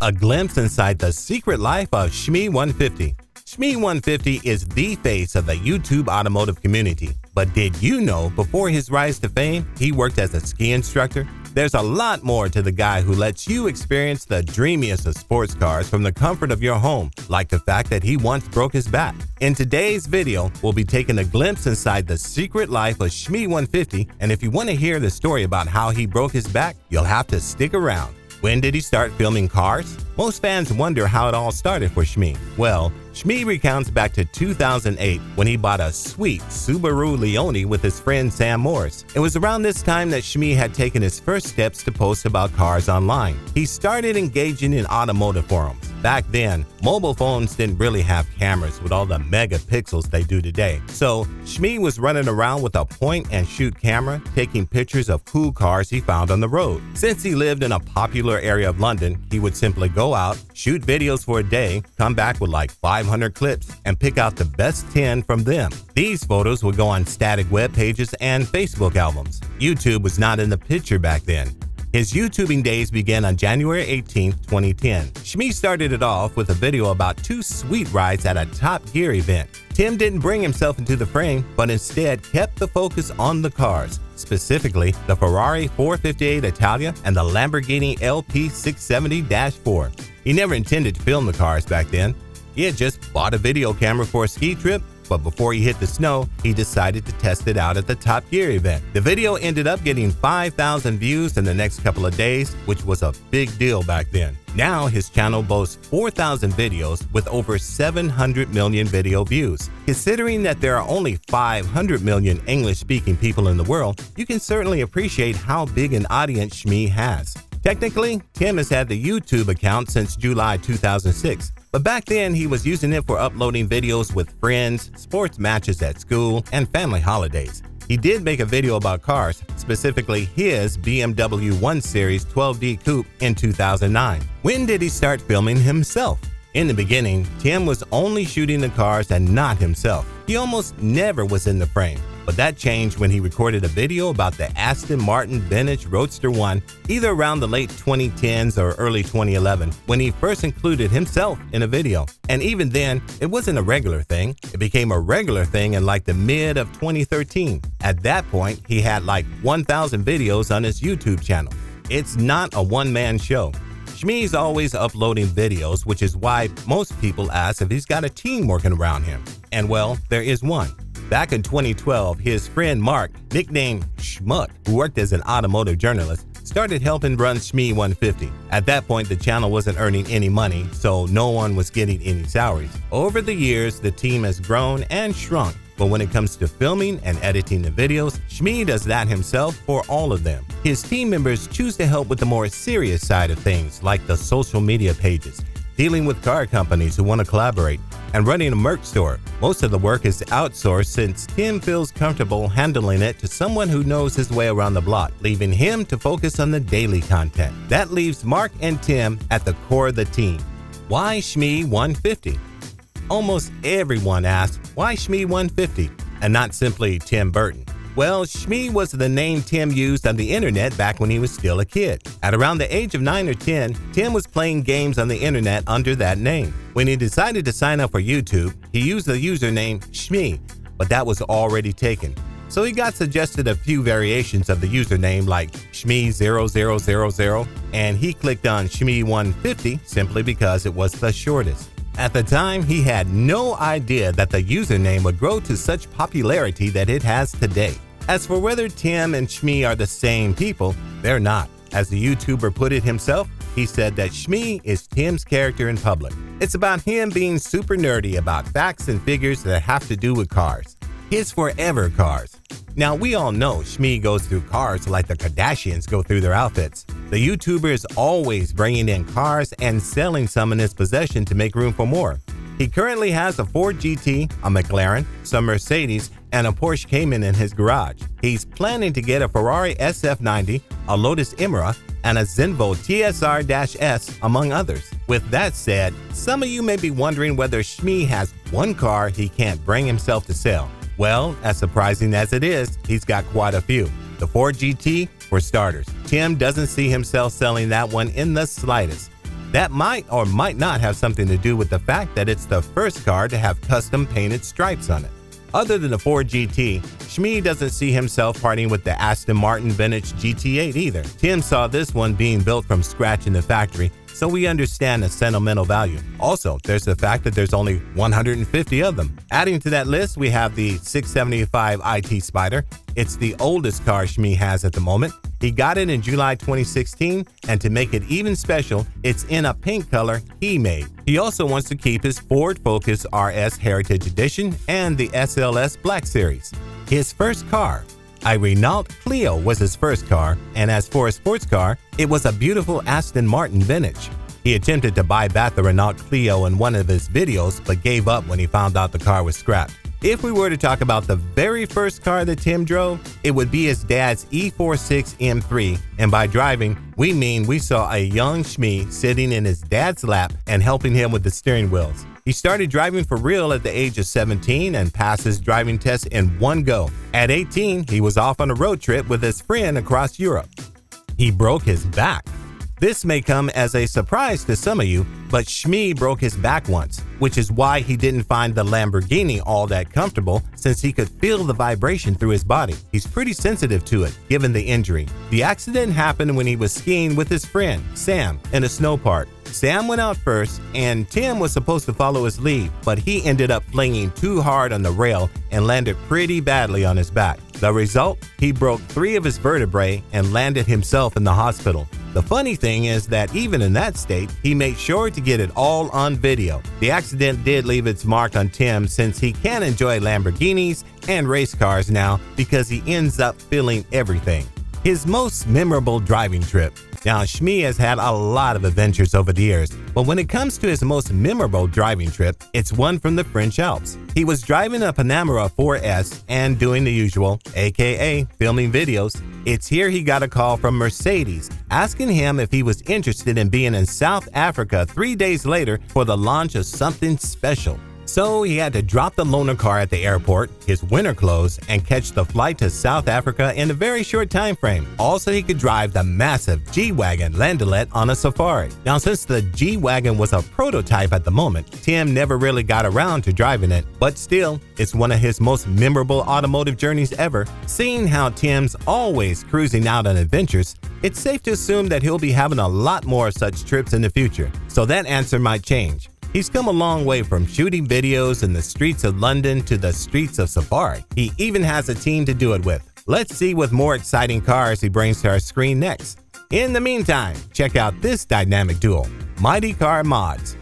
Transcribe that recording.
A glimpse inside the secret life of Shmee150. Shmee150 is the face of the YouTube automotive community. But did you know before his rise to fame, he worked as a ski instructor? There's a lot more to the guy who lets you experience the dreamiest of sports cars from the comfort of your home, like the fact that he once broke his back. In today's video, we'll be taking a glimpse inside the secret life of Shmee150, and if you want to hear the story about how he broke his back, you'll have to stick around. When did he start filming cars? Most fans wonder how it all started for Shmee. Well, Shmee recounts back to 2008 when he bought a sweet Subaru Leone with his friend Sam Morris. It was around this time that Shmee had taken his first steps to post about cars online. He started engaging in automotive forums. Back then, mobile phones didn't really have cameras with all the megapixels they do today. So, Shmee was running around with a point-and-shoot camera, taking pictures of cool cars he found on the road. Since he lived in a popular area of London, he would simply go out, shoot videos for a day, come back with like 500 clips, and pick out the best 10 from them. These photos would go on static web pages and Facebook albums. YouTube was not in the picture back then. His YouTubing days began on January 18, 2010. Shmee started it off with a video about two sweet rides at a Top Gear event. Tim didn't bring himself into the frame, but instead kept the focus on the cars, specifically the Ferrari 458 Italia and the Lamborghini LP670-4. He never intended to film the cars back then. He had just bought a video camera for a ski trip, but before he hit the snow, he decided to test it out at the Top Gear event. The video ended up getting 5,000 views in the next couple of days, which was a big deal back then. Now his channel boasts 4,000 videos with over 700 million video views. Considering that there are only 500 million English-speaking people in the world, you can certainly appreciate how big an audience Shmee has. Technically, Tim has had the YouTube account since July 2006, but back then he was using it for uploading videos with friends, sports matches at school, and family holidays. He did make a video about cars, specifically his BMW 1 Series 12D Coupe in 2009. When did he start filming himself? In the beginning, Tim was only shooting the cars and not himself. He almost never was in the frame. But that changed when he recorded a video about the Aston Martin Vintage Roadster 1 either around the late 2010s or early 2011 when he first included himself in a video. And even then, it wasn't a regular thing. It became a regular thing in like the mid of 2013. At that point, he had like 1,000 videos on his YouTube channel. It's not a one-man show. Shmee's always uploading videos, which is why most people ask if he's got a team working around him. And well, there is one. Back in 2012, his friend Mark, nicknamed Schmuck, who worked as an automotive journalist, started helping run Shmee150. At that point, the channel wasn't earning any money, so no one was getting any salaries. Over the years, the team has grown and shrunk, but when it comes to filming and editing the videos, Shmee does that himself for all of them. His team members choose to help with the more serious side of things, like the social media pages, dealing with car companies who want to collaborate, and running a merch store. Most of the work is outsourced since Tim feels comfortable handling it to someone who knows his way around the block, leaving him to focus on the daily content. That leaves Mark and Tim at the core of the team. Why Shmee150? Almost everyone asks, why Shmee150 and not simply Tim Burton? Well, Shmee was the name Tim used on the internet back when he was still a kid. At around the age of 9 or 10, Tim was playing games on the internet under that name. When he decided to sign up for YouTube, he used the username Shmee, but that was already taken. So he got suggested a few variations of the username like Shmee0000, and he clicked on Shmee150 simply because it was the shortest. At the time, he had no idea that the username would grow to such popularity that it has today. As for whether Tim and Shmee are the same people, they're not. As the YouTuber put it himself, he said that Shmee is Tim's character in public. It's about him being super nerdy about facts and figures that have to do with cars. His forever cars. Now, we all know Shmee goes through cars like the Kardashians go through their outfits. The YouTuber is always bringing in cars and selling some in his possession to make room for more. He currently has a Ford GT, a McLaren, some Mercedes, and a Porsche Cayman in his garage. He's planning to get a Ferrari SF90, a Lotus Emira, and a Zenvo TSR-S, among others. With that said, some of you may be wondering whether Shmee has one car he can't bring himself to sell. Well, as surprising as it is, he's got quite a few. The Ford GT, for starters. Tim doesn't see himself selling that one in the slightest. That might or might not have something to do with the fact that it's the first car to have custom painted stripes on it. Other than the Ford GT, Shmee doesn't see himself parting with the Aston Martin vintage GT8 either. Tim saw this one being built from scratch in the factory, so we understand the sentimental value. Also, there's the fact that there's only 150 of them. Adding to that list, we have the 675 IT Spider. It's the oldest car Shmee has at the moment. He got it in July 2016, and to make it even special, it's in a pink color he made. He also wants to keep his Ford Focus RS Heritage Edition and the SLS Black Series. His first car, a Renault Clio, was his first car, and as for a sports car, it was a beautiful Aston Martin vintage. He attempted to buy back the Renault Clio in one of his videos, but gave up when he found out the car was scrapped. If we were to talk about the very first car that Tim drove, it would be his dad's E46 M3, and by driving, we mean we saw a young Shmee sitting in his dad's lap and helping him with the steering wheels. He started driving for real at the age of 17 and passed his driving test in one go. At 18, he was off on a road trip with his friend across Europe. He broke his back. This may come as a surprise to some of you, but Shmee broke his back once, which is why he didn't find the Lamborghini all that comfortable, since he could feel the vibration through his body. He's pretty sensitive to it, given the injury. The accident happened when he was skiing with his friend, Sam, in a snow park. Sam went out first, and Tim was supposed to follow his lead, but he ended up flinging too hard on the rail and landed pretty badly on his back. The result? He broke 3 of his vertebrae and landed himself in the hospital. The funny thing is that even in that state, he made sure to get it all on video. The accident did leave its mark on Tim, since he can enjoy Lamborghinis and race cars now because he ends up feeling everything. His most memorable driving trip. Now, Shmee has had a lot of adventures over the years, but when it comes to his most memorable driving trip, it's one from the French Alps. He was driving a Panamera 4S and doing the usual, aka filming videos. It's here he got a call from Mercedes asking him if he was interested in being in South Africa 3 days later for the launch of something special. So he had to drop the loaner car at the airport, his winter clothes, and catch the flight to South Africa in a very short time frame. Also, he could drive the massive G-Wagon Landaulet on a safari. Now, since the G-Wagon was a prototype at the moment, Tim never really got around to driving it, but still, it's one of his most memorable automotive journeys ever. Seeing how Tim's always cruising out on adventures, it's safe to assume that he'll be having a lot more such trips in the future. So that answer might change. He's come a long way from shooting videos in the streets of London to the streets of Safari. He even has a team to do it with. Let's see what more exciting cars he brings to our screen next. In the meantime, check out this dynamic duo, Mighty Car Mods.